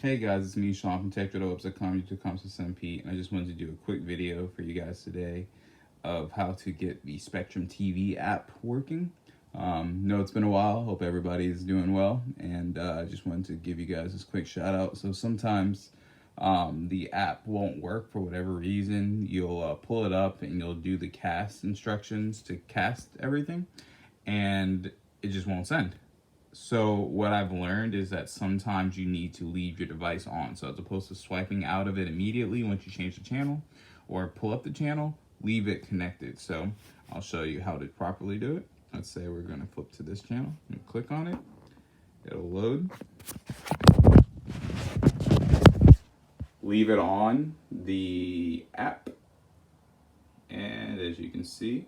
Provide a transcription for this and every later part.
Hey guys, it's me, Sean from TechDriddleWebs.com, YouTube.com/Sam Pete, and I just wanted to do a quick video for you guys today of how to get the Spectrum TV app working. Know it's been a while, hope everybody's doing well, and I just wanted to give you guys this quick shout out. So sometimes the app won't work for whatever reason. You'll pull it up and you'll do the cast instructions to cast everything, and it just won't send. So what I've learned is that sometimes you need to leave your device on. So as opposed to swiping out of it immediately once you change the channel or pull up the channel, leave it connected. So I'll show you how to properly do it. Let's say we're going to flip to this channel and click on it. It'll load. Leave it on the app. And as you can see,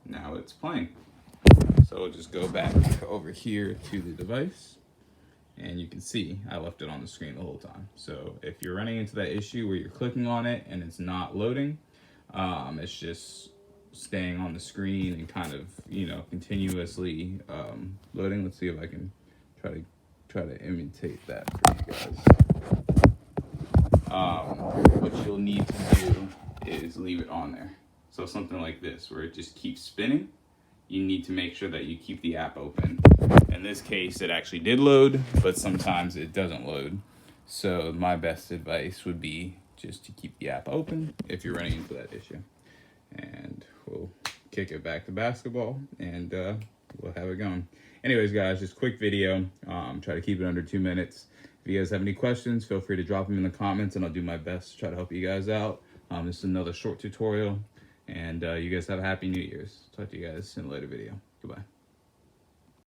now it's playing. So we'll just go back over here to the device, and you can see I left it on the screen the whole time. So if you're running into that issue where you're clicking on it and it's not loading, it's just staying on the screen and kind of, continuously loading. Let's see if I can try to imitate that for you guys. What you'll need to do is leave it on there. So something like this, where it just keeps spinning. You need to make sure that you keep the app open. In this case, it actually did load, but sometimes it doesn't load. So my best advice would be just to keep the app open if you're running into that issue. And we'll kick it back to basketball, and we'll have it going. Anyways, guys, just quick video. Try to keep it under 2 minutes. If you guys have any questions, feel free to drop them in the comments, and I'll do my best to try to help you guys out. This is another short tutorial. And you guys have a happy New Year's. Talk to you guys in a later video. Goodbye.